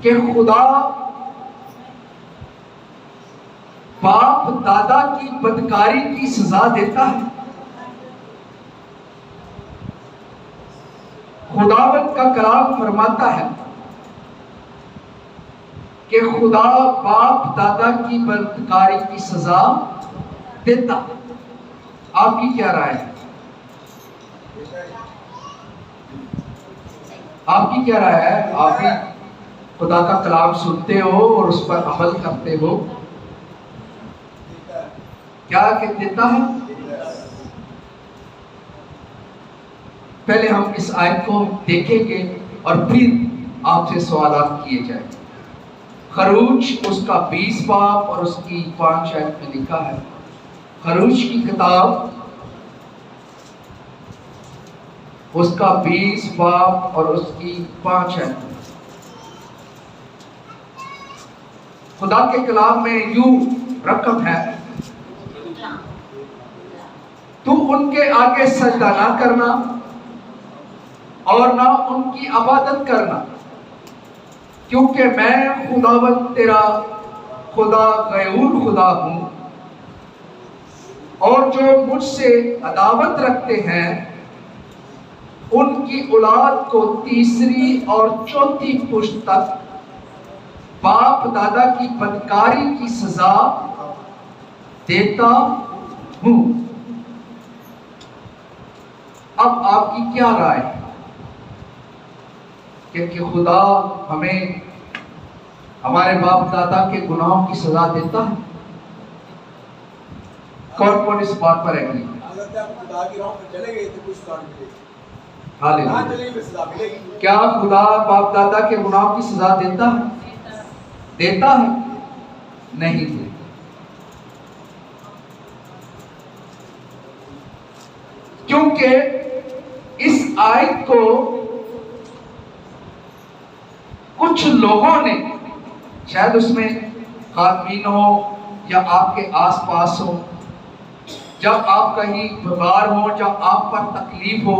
कि खुदा बाप दादा की बदकारी की सजा देता है। खुदावंद का कलाम फरमाता है कि खुदा बाप दादा की बदकारी की सजा देता। आपकी क्या राय है? आपकी क्या राय है? आप भी खुदा का कलाम सुनते हो और उस पर अमल करते हो, क्या देता है? पहले हम इस आयत को देखेंगे और फिर आपसे सवालात किए जाएंगे। खरूज उसका 20 बाब और उसकी 5 आयत में लिखा है। खरूज की किताब उसका 20 बाब और उसकी 5 आयत में खुदा के कलाम में यूं रकम है, तू उनके आगे सजदा ना करना और ना उनकी इबादत करना, क्योंकि मैं खुदावंद तेरा खुदा गयूर खुदा हूं, और जो मुझसे अदावत रखते हैं उनकी औलाद को तीसरी और चौथी पुश्त तक बाप दादा की बदकारी की सजा देता हूं। अब आपकी क्या राय है कि खुदा हमें हमारे बाप दादा के गुनाहों की सजा देता है? कौन कौन इस बात पर एग्री? क्या खुदा बाप दादा के गुनाहों की सजा देता है? देता है? नहीं देता। क्योंकि इस आयत को कुछ लोगों ने, शायद उसमें खातमीन हो या आपके आसपास हो, जब आप कहीं बीमार हो, जब आप पर तकलीफ हो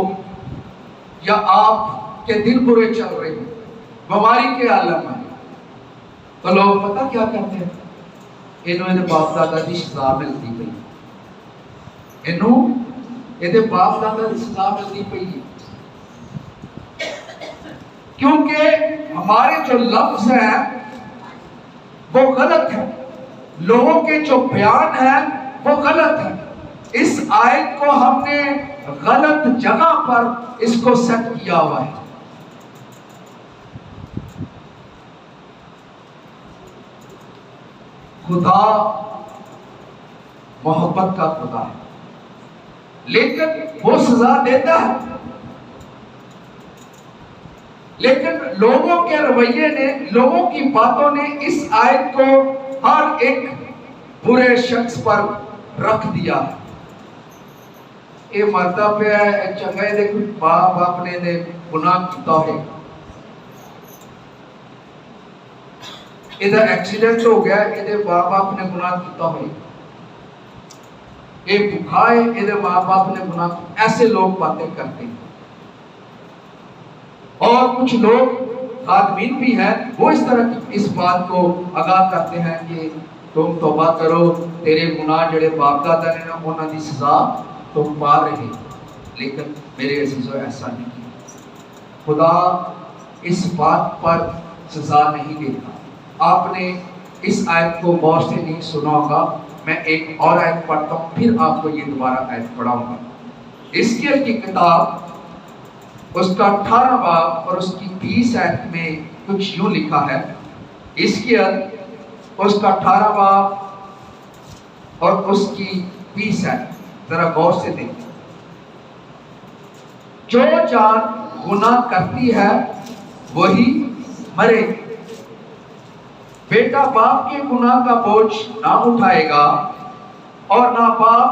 या आपके दिल बुरे चल रहे हो, बीमारी के आलम में, तो लोग पता क्या कहते हैं? इन्होंने बाप दादा की सजा मिलती पई, इन्हों ये बाप दादा की सजा मिलती पई है। क्योंकि हमारे जो लफ्ज हैं वो गलत है, लोगों के जो बयान है वो गलत है। इस आयत को हमने गलत जगह पर इसको सेट किया हुआ है। खुदा मोहब्बत का खुदा है, लेकिन वो सजा देता है। लेकिन लोगों के रवैये ने, लोगों की बातों ने इस आयत को हर एक बुरे शख्स पर रख दिया। ये मरता पे चंगा दे बाप अपने ने गुनाह किया है, इधर एक्सीडेंट हो गया, इधर माँ बाप ने गुनाह किया है, ये भूखा है, इधर माँ बाप ने गुनाह। ऐसे लोग बातें करते हैं। और कुछ लोग खातमीन भी हैं, वो इस तरह की इस बात को आगाह करते हैं कि तुम तौबा करो, तेरे गुनाह जड़े बाप दादा ने ना उन्होंने दी सजा तुम पा रहे। लेकिन मेरे अजीजों ऐसा नहीं किया। खुदा इस बात पर सजा नहीं देता। आपने इस आयत को गौर से नहीं सुना होगा। मैं एक और आयत पढ़ता हूँ, फिर आपको ये दोबारा आयत पढ़ाऊंगा। हिजकिय्याह की किताब उसका 18 बाब और उसकी 20 आयत में कुछ यूं लिखा है। हिजकिय्याह उसका 18 बाब और उसकी 20 आयत जरा गौर से देखिए। जो जान गुनाह करती है वही मरे। बेटा बाप के गुनाह का बोझ ना उठाएगा और ना बाप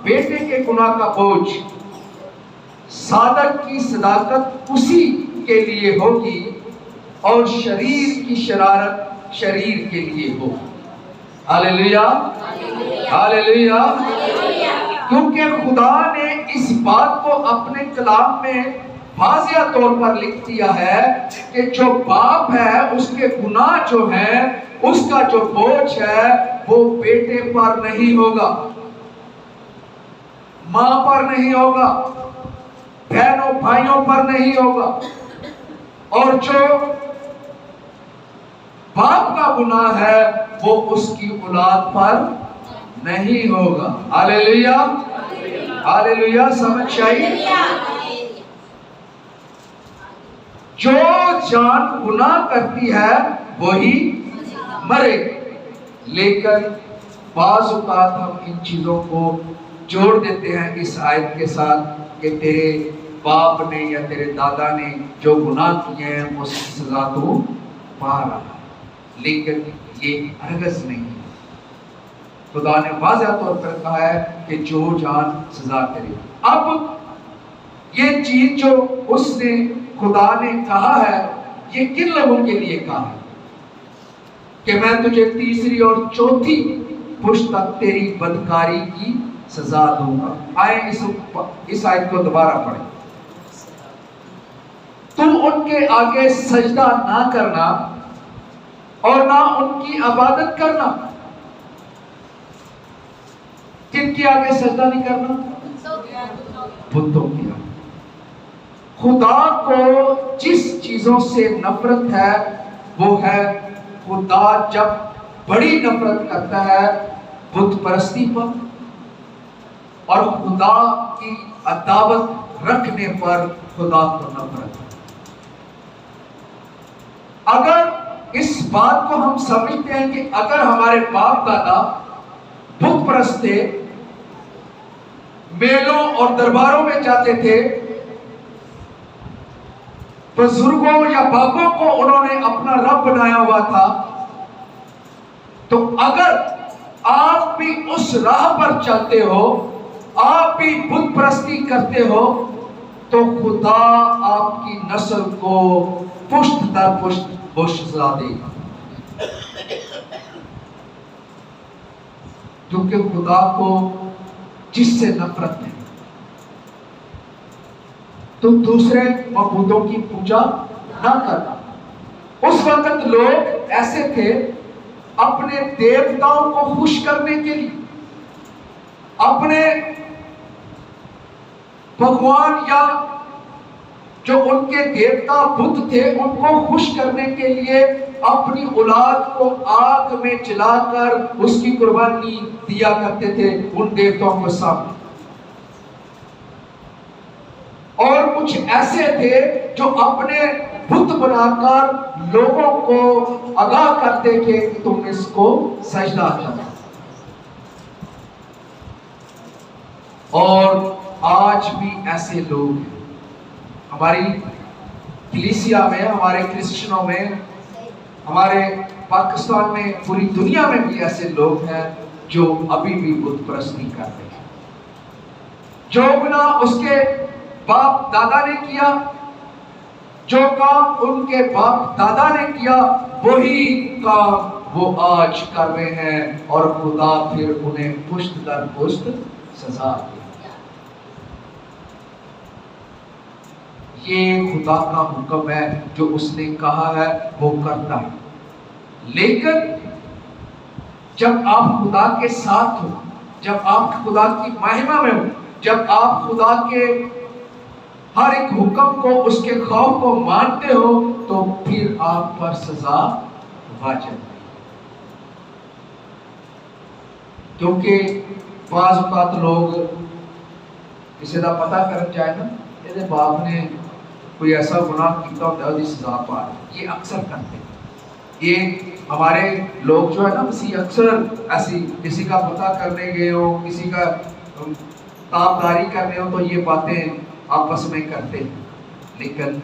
बेटे के गुनाह का बोझ। सादक की सदाकत उसी के लिए होगी और शरीर की शरारत शरीर के लिए होगी। Hallelujah, hallelujah. क्योंकि खुदा ने इस बात को अपने कलाम में वाज़िया तौर पर लिख दिया है कि जो बाप है उसके गुनाह जो है, उसका जो बोझ है वो बेटे पर नहीं होगा, मां पर नहीं होगा, बहनों भाइयों पर नहीं होगा, और जो बाप का गुनाह है वो उसकी औलाद पर नहीं होगा। हालेलुया, हालेलुया, समझ आई? जो जान गुनाह करती है वही मरे। लेकिन बाज़ औक़ात हम इन चीजों को जोड़ देते हैं इस आयत के साथ कि तेरे बाप ने या तेरे दादा ने जो गुनाह किए हैं वो सजा तो पा रहा है, लेकिन ये हरगिज़ नहीं है। खुदा ने वाज़ेह तौर पर कहा है कि जो जान सजा करे। अब ये चीज जो उसने खुदा ने कहा है, ये किन लोगों के लिए कहा है कि मैं तुझे तीसरी और चौथी पुश्त तक तेरी बदकारी की सजा दूंगा। आए इस आयत को दोबारा पढ़ें। तुम उनके आगे सजदा ना करना और ना उनकी इबादत करना। किनके आगे सजदा नहीं करना? बुतों के आगे। खुदा को जिस चीजों से नफरत है वो है, खुदा जब बड़ी नफरत करता है बुत परस्ती पर और खुदा की अदावत रखने पर खुदा को नफरत है। अगर इस बात को हम समझते हैं कि अगर हमारे बाप दादा बुत परस्त थे, मेलों और दरबारों में जाते थे, बुजुर्गों या बापों को उन्होंने अपना रब बनाया हुआ था, तो अगर आप भी उस राह पर चलते हो, आप भी बुत परस्ती करते हो, तो खुदा आपकी नस्ल को पुश्त दर पुश्त वो सजा देगा। क्योंकि खुदा को जिससे नफरत है, तो दूसरे मबूदों की पूजा ना करना। उस वक्त लोग ऐसे थे, अपने देवताओं को खुश करने के लिए, अपने भगवान या जो उनके देवता बुत थे उनको खुश करने के लिए अपनी औलाद को आग में जलाकर उसकी कुर्बानी दिया करते थे उन देवताओं के सामने। और कुछ ऐसे थे जो अपने बुत बनाकर लोगों को आगाह करते थे कि तुम इसको सजदा करो। और आज भी ऐसे लोग हैं हमारी कलीसिया में, हमारे क्रिश्चियनों में, हमारे पाकिस्तान में, पूरी दुनिया में भी ऐसे लोग हैं जो अभी भी बुत परस्ती करते हैं। जो गुनाह उसके बाप दादा ने किया, जो काम उनके बाप दादा ने किया, वही काम वो आज कर रहे हैं और खुदा फिर उन्हें पुश्त दर पुश्त सजा देगा। ये खुदा का हुक्म है, जो उसने कहा है वो करता है। लेकिन जब आप खुदा के साथ हो, जब आप खुदा की महिमा में हो, जब आप खुदा के हर एक हुक्म को, उसके खौफ को मानते हो, तो फिर आप पर सजा वाजिब है। क्योंकि बाज़ औक़ात लोग किसी का पता कर जाए ना, ये बाप ने कोई ऐसा गुनाह किया होता है सजा पा रहे, ये अक्सर करते हैं। ये हमारे लोग जो है ना, अक्सर ऐसी किसी का पता करने गए हो, किसी का ताबदारी करने हो, तो ये बातें आपस में करते हैं। लेकिन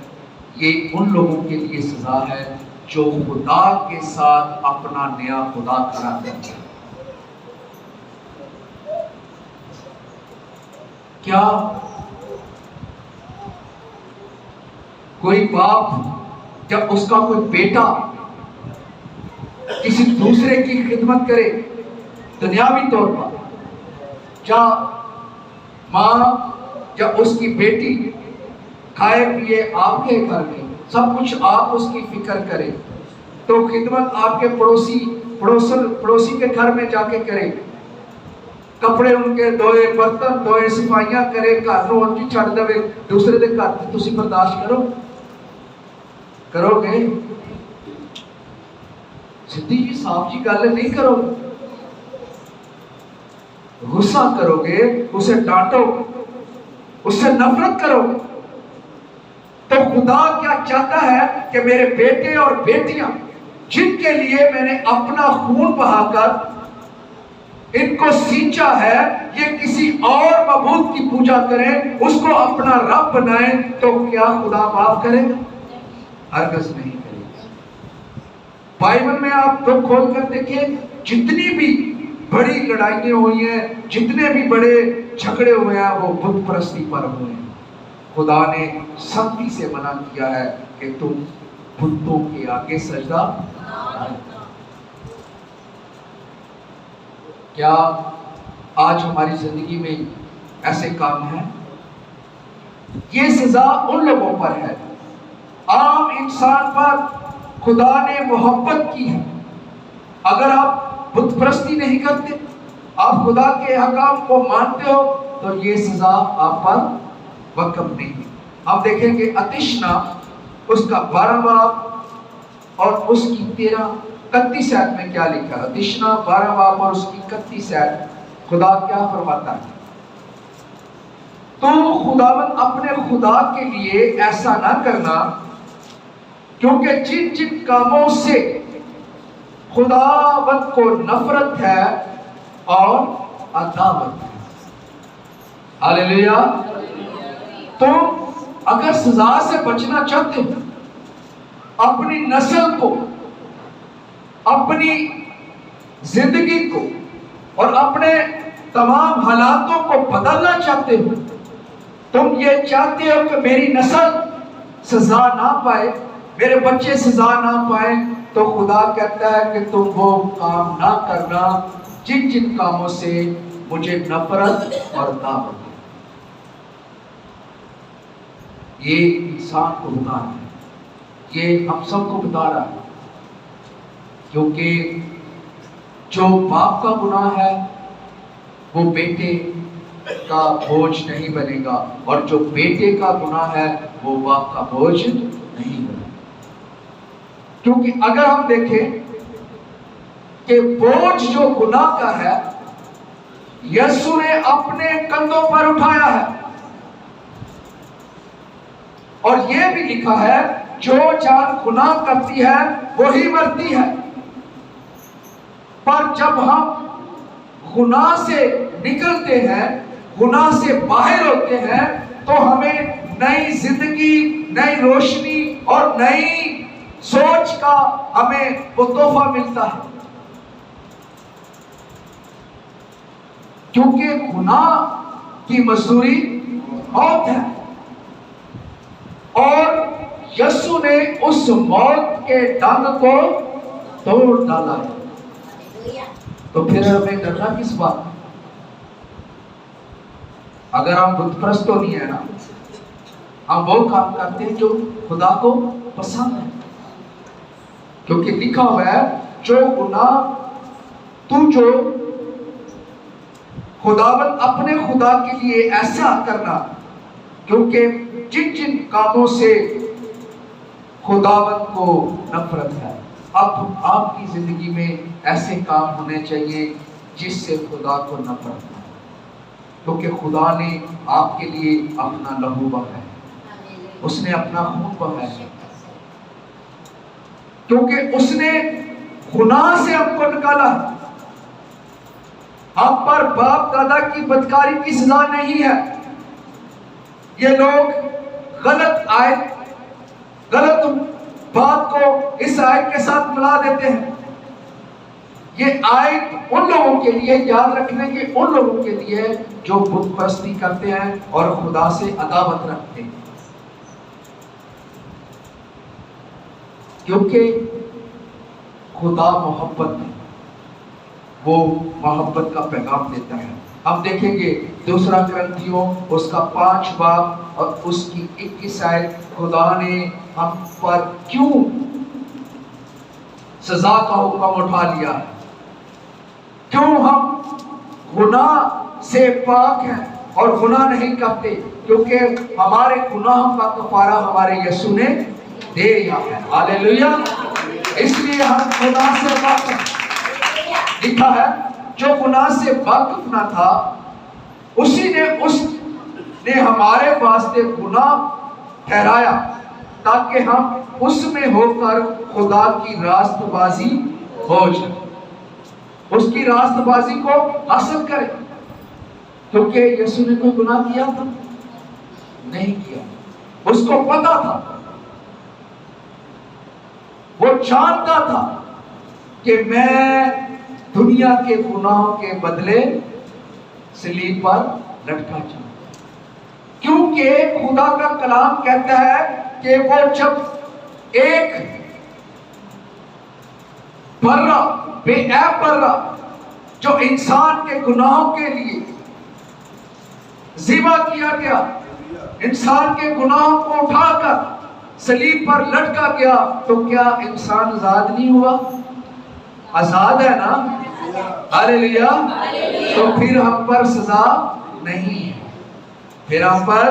ये उन लोगों के लिए सजा है जो खुदा के साथ अपना नया खुदा खड़ा करते हैं। क्या कोई बाप जब उसका कोई बेटा किसी दूसरे की खिदमत करे दुनियावी तौर पर, या माँ या उसकी बेटी खाए पिए आपके घर में, सब कुछ आप उसकी फिक्र करें, तो खिदमत आपके पड़ोसी के घर में जाके करें, कपड़े उनके धोए, बर्तन धोए, सफाइयां करे, घर को उनकी छड़ देवे, दूसरे के घर की तुसी बर्दाश्त करोगे? सीधी जी साफ जी गल नहीं करोगे, गुस्सा करोगे, उसे डांटोगे, उससे नफरत करोगे। तो खुदा क्या चाहता है कि मेरे बेटे और बेटियां जिनके लिए मैंने अपना खून बहाकर इनको सींचा है, ये किसी और मबूद की पूजा करें, उसको अपना रब बनाएं, तो क्या खुदा माफ करेगा? हरगिज़ नहीं करेगा। बाइबल में आप तो खोल कर देखिए, जितनी भी बड़ी लड़ाइयां हुई हैं, जितने भी बड़े झगड़े हुए हैं, वो बुत परस्ती पर हुए हैं। खुदा ने सख्ती से मना किया है कि तुम बुतों के आगे सजदा। क्या आज हमारी जिंदगी में ऐसे काम हैं? ये सजा उन लोगों पर है, आम इंसान पर खुदा ने मोहब्बत की है। अगर आप बुत परस्ती नहीं करते, आप खुदा के हकाम को मानते हो, तो ये सजा आप पर वक़्फ़ नहीं है। आप देखेंगे अतिशना उसका 12 बाब और उसकी 31 आयत में क्या लिखा है। अतिशना 12 बाब और उसकी 31 आयत, खुदा क्या फरमाता है? तो खुदावन अपने खुदा के लिए ऐसा ना करना, क्योंकि जिन जिन कामों से खुदावन को नफरत है और अदावत है। हालेलुया। तो अगर सजा से बचना चाहते हो, अपनी नस्ल को, अपनी जिंदगी को और अपने तमाम हालातों को बदलना चाहते हो, तुम ये चाहते हो कि मेरी नस्ल सजा ना पाए, मेरे बच्चे सजा ना पाए, तो खुदा कहता है कि तुम वो काम ना करना जिन जिन कामों से मुझे नफरत और दावत है। ये इंसान को बता रहा है, ये हम सबको बता रहा है, क्योंकि जो बाप का गुनाह है वो बेटे का बोझ नहीं बनेगा, और जो बेटे का गुनाह है वो बाप का बोझ नहीं बनेगा। क्योंकि अगर हम देखें कि बोझ जो गुनाह का है, यीशु ने अपने कंधों पर उठाया है, और यह भी लिखा है जो जान गुनाह करती है वही मरती है। पर जब हम गुनाह से निकलते हैं, गुनाह से बाहर होते हैं, तो हमें नई जिंदगी, नई रोशनी और नई सोच का हमें वो तोहफा मिलता है। क्योंकि गुनाह की मजदूरी मौत है, और यीशु ने उस मौत के डंग को तोड़ डाला है। तो फिर हमें डरना किस बात? अगर हम बुतप्रस्त तो नहीं है ना, हम वो काम करते हैं जो खुदा को पसंद है, क्योंकि लिखा हुआ है जो गुनाह तू जो खुदावन अपने खुदा के लिए ऐसा करना, क्योंकि जिन जिन कामों से खुदावन को नफरत है। अब आपकी जिंदगी में ऐसे काम होने चाहिए जिससे खुदा को नफरत है, क्योंकि खुदा ने आपके लिए अपना लहू बहाया, उसने अपना खून बहाया, क्योंकि उसने गुनाह से हमको निकाला। हम पर बाप दादा की बदकारी की सजा नहीं है। ये लोग गलत आयत, गलत बात को इस आयत के साथ मिला देते हैं। ये आयत उन लोगों के लिए, याद रखने के उन लोगों के लिए जो बुत परस्ती करते हैं और खुदा से अदावत रखते हैं, क्योंकि खुदा मोहब्बत है, वो मोहब्बत का पैगाम देता है। हम देखेंगे दूसरा ग्रंथियों उसका 5 बाब और उसकी 21 आयत, खुदा ने हम पर क्यों सजा का हुक्म उठा लिया है, क्यों हम गुनाह से पाक हैं और गुनाह नहीं करते, क्योंकि हमारे गुनाह का कफारा हमारे यीशु ने दे दिया है। हालेलुया। इसलिए हम गुनाह से पाक हैं। लिखा है जो गुनाह से वाकिफ ना था उसने हमारे वास्ते गुनाह ठहराया ताकि हम उसमें होकर खुदा की रास्तबाजी हो जाए, उसकी रास्तबाजी को हासिल करें। क्योंकि यीशु ने कोई गुनाह किया था? नहीं किया। उसको पता था, वो जानता था कि मैं दुनिया के गुनाहों के बदले सलीब पर लटका जाऊं, क्योंकि खुदा का कलाम कहता है कि वो जब एक बर्रा बेऐब बर्रा जो इंसान के गुनाहों के लिए ज़िबा किया गया, इंसान के गुनाहों को उठाकर सलीब पर लटका गया, तो क्या इंसान आजाद नहीं हुआ? आजाद है ना? हालेलुया। तो फिर हम पर सजा नहीं है, फिर हम पर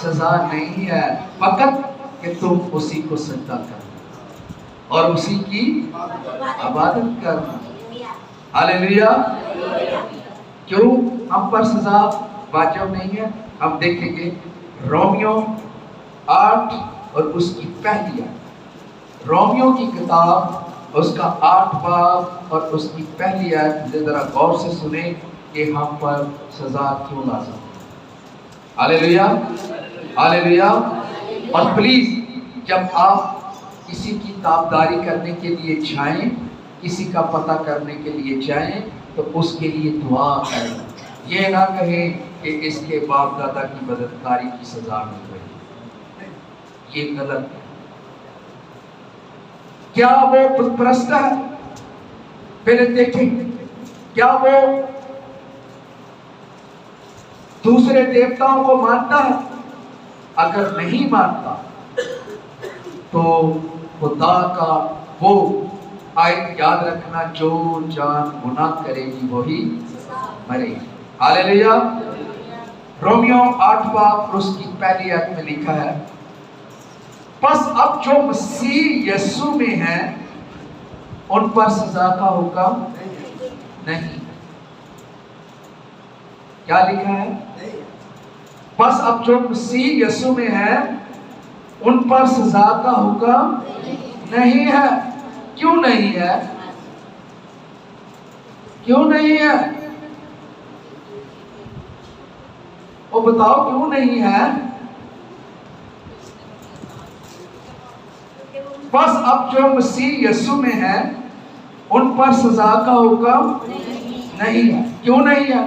सजा नहीं है, फकत कि तुम उसी को सजदा करना और उसी की इबादत करना। हालेलुया। क्यों हम पर सजा वाजिब नहीं है? हम देखेंगे रोमियो 8 और उसकी पहली आयत। रोमियो की किताब उसका 8 बाब और उसकी पहली आयत जरा गौर से सुने कि हम पर सजा क्यों लाज़िम है। Hallelujah, hallelujah. और प्लीज जब आप किसी की ताबदारी करने के लिए जाएं, किसी का पता करने के लिए जाएं, तो उसके लिए दुआ करें। ये ना कहें कि इसके बाप दादा की बदकारी की सजा मिल रही, ये गलत है। क्या वो बुतप्रस्त है? पहले देखें, क्या वो दूसरे देवताओं को मानता है? अगर नहीं मानता तो खुदा का वो आयत याद रखना, जो जान गुनाह करेगी वही मरेगी। हालेलुया। रोमियो 8 बाब उसकी पहली आयत में लिखा है, बस अब जो मसीह यीशु में है उन पर सजा का हुक्म नहीं। क्या लिखा है? बस अब जो मसीह यीशु में है उन पर सजा का हुक्म नहीं है। क्यों नहीं है? क्यों नहीं है? वो बताओ क्यों नहीं है? बस अब जो मसीह यीशु में है उन पर सजा का हुक्म नहीं है। क्यों नहीं है?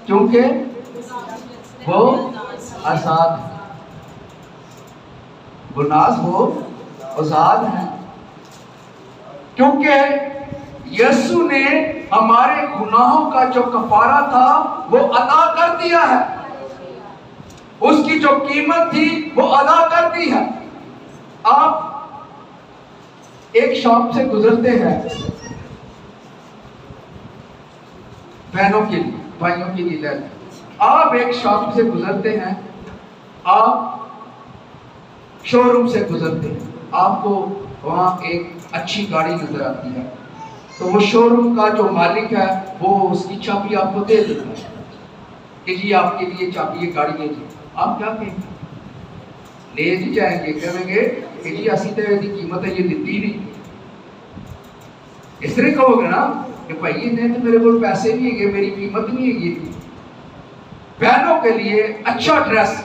क्योंकि वो आजाद है, गुनाह वो आजाद है। क्योंकि यीशु ने हमारे गुनाहों का जो कफारा था वो अदा कर दिया है, उसकी जो कीमत थी वो अदा कर दी है। आप एक शॉप से गुजरते हैं, बहनों के लिए, भाइयों के लिए लेते, आप एक शॉप से गुजरते हैं, आप शोरूम से गुजरते हैं, आपको वहां एक अच्छी गाड़ी नजर आती है, तो वो शोरूम का जो मालिक है वो उसकी चाबी आपको दे देता है कि जी आपके लिए चाबी, ये गाड़ी ले लीजिए। आप क्या कहेंगे? ले जी जाएंगे, कहेंगे कि जी असी तो इसकी कीमत है ये दी नहीं। इस तरह कहोगे ना कि भाई ने तो मेरे को पैसे नहीं है, मेरी कीमत नहीं है ये। बहनों के लिए अच्छा ड्रेस,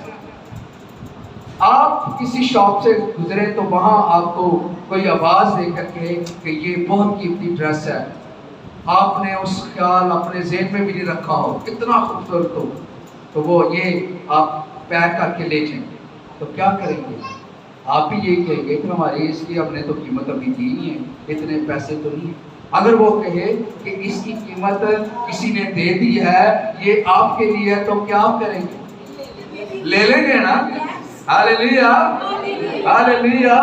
आप किसी शॉप से गुजरे तो वहां आपको कोई आवाज देकर कहे कि ये बहुत कीमती ड्रेस है, आपने उस ख्याल अपने जेब में भी नहीं रखा हो, कितना खूबसूरत हो, तो वो ये आप पैक करके ले जाएंगे, तो क्या करेंगे? आप भी यही कहेंगे कि हमारी इसकी हमने तो कीमत अभी दी नहीं है, इतने पैसे तो नहीं है। अगर वो कहे कि इसकी कीमत किसी ने दे दी है, ये आपके लिए है, तो क्या आप करेंगे? ले लेंगे ना? हालेलुया, हालेलुया,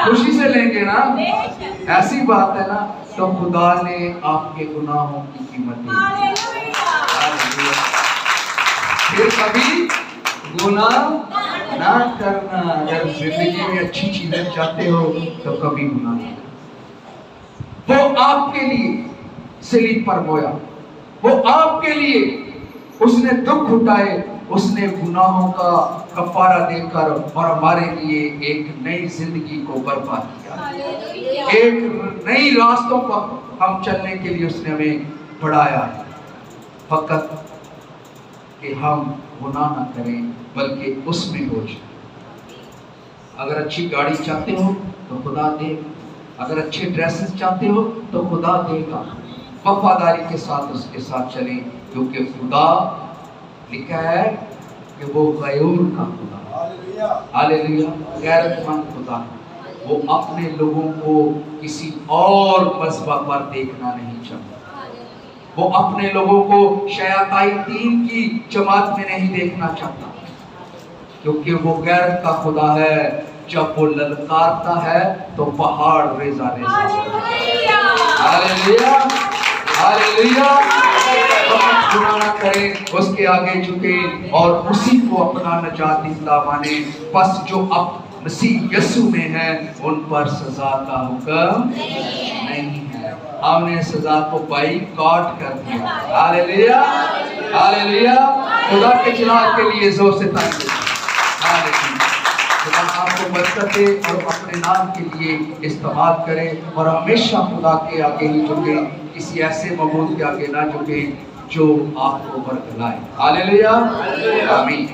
खुशी से लेंगे ना? ऐसी बात है ना। तो खुदा ने आपके गुनाहों की कीमत दी। फिर कभी गुनाह ना करना। अगर जिंदगी में अच्छी चीजें चाहते हो तो कभी गुनाह ना करना। वो आपके लिए सलीब पर रोया, वो आपके लिए उसने दुख उठाए, उसने गुनाहों का कफारा देकर और हमारे लिए एक नई जिंदगी को बर्बाद किया, एक नई रास्तों पर हम चलने के लिए उसने हमें बढ़ाया। फकत कि हम गुनाह ना करें बल्कि उसमें हो जाए। अगर अच्छी गाड़ी चाहते हो तो खुदा देगा, अगर अच्छे ड्रेसेस चाहते हो तो खुदा देगा। वफादारी के साथ उसके साथ चलें, क्योंकि खुदा लिखा है कि वो गयूर का खुदा, हालेलुया, गैरतमंद खुदा। वो अपने लोगों को किसी और मज़हब पर देखना नहीं चाहता। वो अपने लोगों को शयातीन की जमात में नहीं देखना चाहता, क्योंकि वो गैरत का खुदा है। जब वो ललकारता है तो पहाड़ रेजा रेजा। Hallelujah, hallelujah. गुनाह ना करें, उसके आगे झुके और उसी को अपना नजात दिता माने। बस जो अब मसीह यीशु में है उन पर सजा का हुक्म नहीं है। हमने सजा को बाइकआउट कर दिया। Hallelujah, hallelujah. खुदा के जलाल के लिए जोर से ताली। हालेलुया। खुदा आपको बरकत दे और अपने नाम के लिए इस्तेमाल करें और हमेशा खुदा के आगे ही झुके, किसी ऐसे मबूद के आगे ना झुके जो आपको बरकत लाए। हालेलुया, आमीन।